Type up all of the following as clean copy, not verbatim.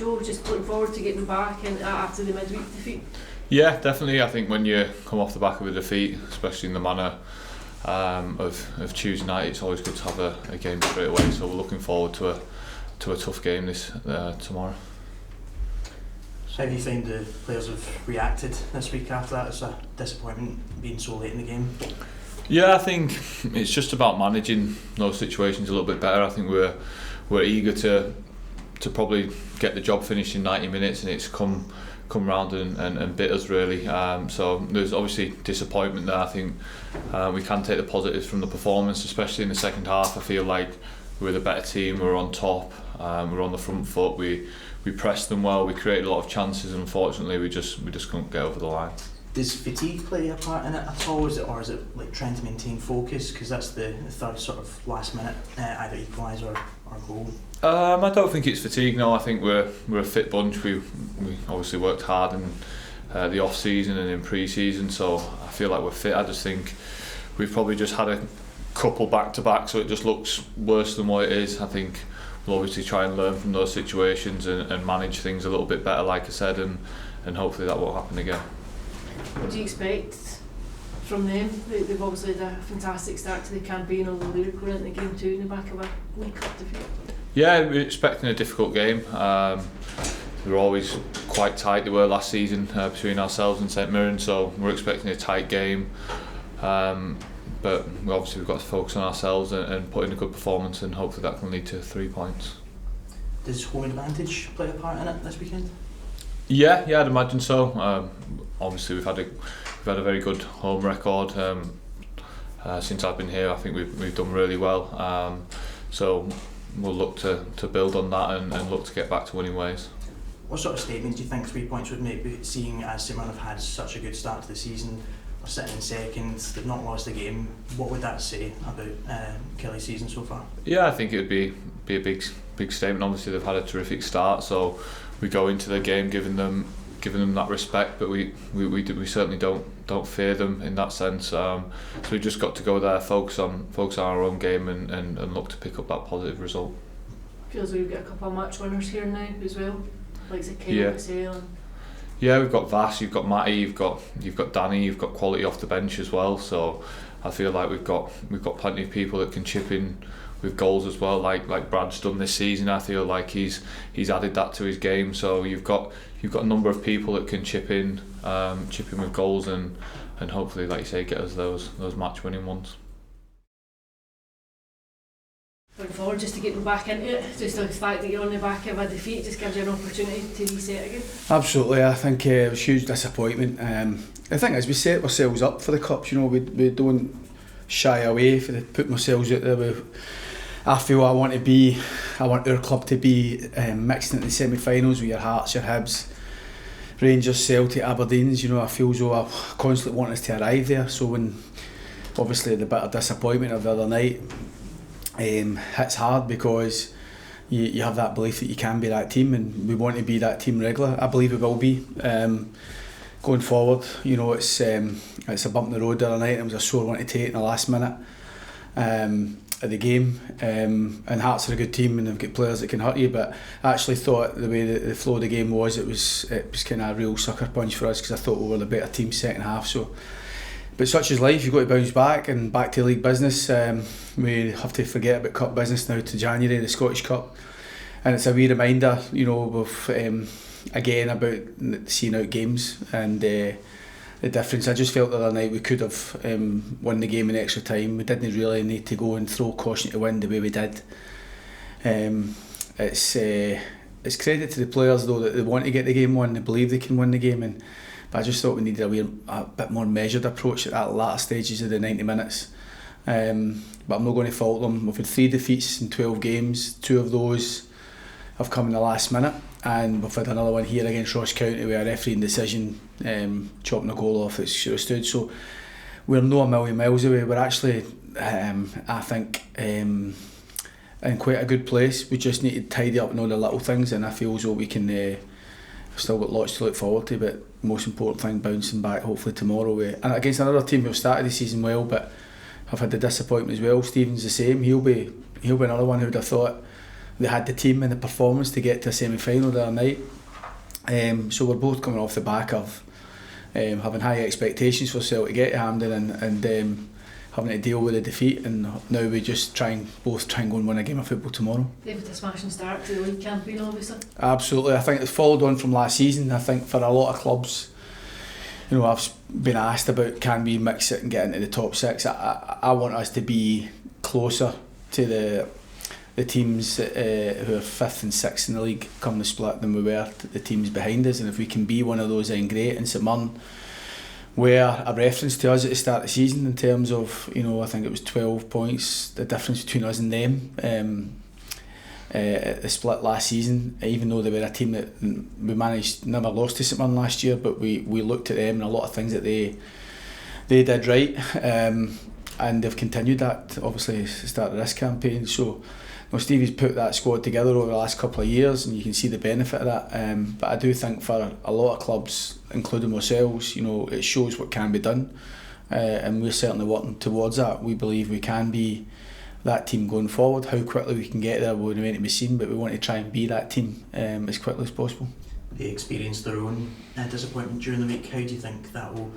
Joe, just looking forward to getting back and after the midweek defeat? Yeah, definitely. I think when you come off the back of a defeat, especially in the manner of Tuesday night, it's always good to have a game straight away. So we're looking forward to a tough game this tomorrow. How do you find the players have reacted this week after that? It's a disappointment being so late in the game. Yeah, I think it's just about managing those situations a little bit better. I think we're eager to probably get the job finished in 90 minutes, and it's come round and bit us really. So there's obviously disappointment there. I think we can take the positives from the performance, especially in the second half. I feel like we're the better team. We're on top. We're on the front foot. We pressed them well. We created a lot of chances. And unfortunately, we just couldn't get over the line. Does fatigue play a part in it at all, or is it like trying to maintain focus? Because that's the third sort of last minute either equaliser or goal. I don't think it's fatigue. No, I think we're a fit bunch. We obviously worked hard in the off season and in pre-season, so I feel like we're fit. I just think we've probably just had a couple back to back, so it just looks worse than what it is. I think we'll obviously try and learn from those situations and manage things a little bit better, like I said, and hopefully that won't happen again. What do you expect from them? They've obviously had a fantastic start to the campaign, although they're going into the game too in the back of a League Cup defeat. Yeah, we're expecting a difficult game. They were always quite tight. They were last season between ourselves and St Mirren, so we're expecting a tight game. But we've got to focus on ourselves and put in a good performance, and hopefully that can lead to 3 points. Does home advantage play a part in it this weekend? Yeah, I'd imagine so. Obviously, we've had a very good home record since I've been here. I think we've done really well. So we'll look to build on that and look to get back to winning ways. What sort of statement do you think 3 points would make, seeing as St Mirren have had such a good start to the season? We're sitting in second, they've not lost a game. What would that say about Kelly's season so far? Yeah, I think it would be a big statement. Obviously, they've had a terrific start, so we go into the game giving them that respect, but we certainly don't fear them in that sense. So we just got to go there, focus on our own game and look to pick up that positive result. Feels like we've got a couple of match winners here now as well, like Zakay, Yeah, we've got Vass, you've got Matty, you've got Danny, you've got quality off the bench as well. So I feel like we've got plenty of people that can chip in with goals as well, like Brad's done this season. I feel like he's added that to his game. So you've got a number of people that can chip in with goals and hopefully, like you say, get us those match winning ones. Looking forward just to getting back into it. Just the fact that you're on the back of a defeat just gives you an opportunity to reset again. Absolutely, I think it was a huge disappointment. The thing is, we set ourselves up for the cups. We don't shy away from putting ourselves out there. I feel I want our club to be mixed into the semi-finals with your Hearts, your Hibs, Rangers, Celtic, Aberdeens. I feel as though I constantly want us to arrive there. So when obviously the bit of disappointment of the other night hits hard, because you have that belief that you can be that team, and we want to be that team regular. I believe we will be going forward. It's a bump in the road the other night. It was a sore one to take in the last minute of the game, and Hearts are a good team and they've got players that can hurt you, but I actually thought the way the flow of the game was, it was kind of a real sucker punch for us, because I thought we were the better team second half. So, but such is life, you've got to bounce back and back to league business. We have to forget about cup business now to January, the Scottish Cup, and it's a wee reminder, again about seeing out games and the difference. I just felt the other night we could have won the game in extra time. We didn't really need to go and throw caution to win the way we did. It's credit to the players though that they want to get the game won, they believe they can win the game, but I just thought we needed a bit more measured approach at that latter stages of the 90 minutes. But I'm not going to fault them. We've had 3 defeats in 12 games, 2 of those have come in the last minute, and we've had another one here against Ross County with a refereeing decision chopping a goal off that should have stood. So we're not a million miles away. We're actually, I think, in quite a good place. We just need to tidy up on all the little things, and I feel as though we can. We've still got lots to look forward to, but most important thing, bouncing back hopefully tomorrow and against another team who've started the season well but have had the disappointment as well. Stephen's the same. He'll be another one who'd have thought they had the team and the performance to get to a semi-final the other night. So we're both coming off the back of having high expectations for Celtic to get to Hampden and having to deal with the defeat, and now we just both try and go and win a game of football tomorrow. They've had a smashing start to the league campaign, obviously. Absolutely, I think it's followed on from last season. I think for a lot of clubs, you know, I've been asked about can we mix it and get into the top six. I want us to be closer to the teams who are 5th and 6th in the league come the split than we were the teams behind us, and if we can be one of those, then great. And St Mirren were a reference to us at the start of the season in terms of, you know, I think it was 12 points the difference between us and them at the split last season, even though they were a team that we never lost to St Mirren last year, but we looked at them and a lot of things that they did right, and they've continued that obviously at the start of this campaign. So Stevie's put that squad together over the last couple of years, and you can see the benefit of that. But I do think for a lot of clubs, including ourselves, you know, it shows what can be done, and we're certainly working towards that. We believe we can be that team going forward. How quickly we can get there will remain to be seen, but we want to try and be that team as quickly as possible. They experienced their own disappointment during the week. How do you think that will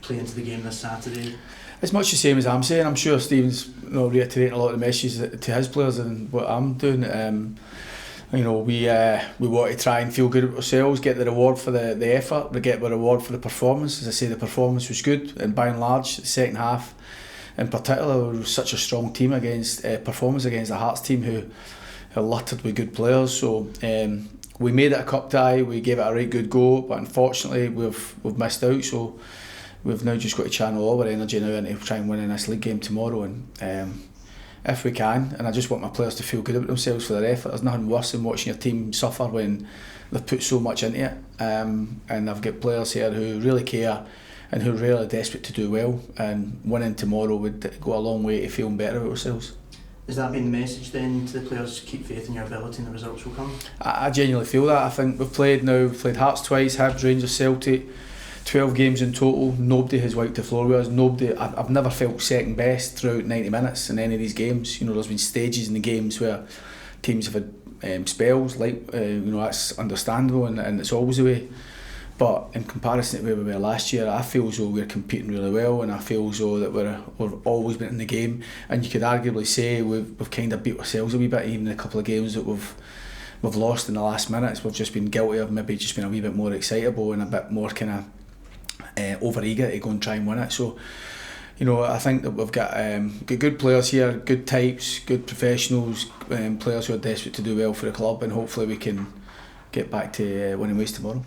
play into the game this Saturday? It's much the same as I'm saying. I'm sure Stephen's, you know, reiterating a lot of the messages to his players and what I'm doing. You know, we want to try and feel good about ourselves, get the reward for the effort, we get the reward for the performance. As I say, the performance was good, and by and large, the second half in particular, we were such a strong team against performance against the Hearts team who littered with good players. So we made it a cup tie, we gave it a right good go, but unfortunately we've missed out. So we've now just got to channel all our energy now into try and win in this league game tomorrow, and if we can, and I just want my players to feel good about themselves for their effort. There's nothing worse than watching your team suffer when they've put so much into it, and I've got players here who really care and who are really desperate to do well, and winning tomorrow would go a long way to feeling better about ourselves. Has that been the message then to the players? Keep faith in your ability and the results will come? I genuinely feel that. I think we've played Hearts twice, Hibs, Rangers, Celtic, 12 games in total. Nobody has wiped the floor with us. I've never felt second best throughout 90 minutes in any of these games. You know, there's been stages in the games where teams have had spells, like you know, that's understandable, and it's always the way. But in comparison to where we were last year, I feel as though we're competing really well, and I feel as though that we've always been in the game. And you could arguably say we've kind of beat ourselves a wee bit, even in a couple of games that we've lost in the last minutes. We've just been guilty of maybe just being a wee bit more excitable and a bit more kind of over eager to go and try and win it. So, you know, I think that we've got good players here, good types, good professionals, players who are desperate to do well for the club, and hopefully we can get back to winning ways tomorrow.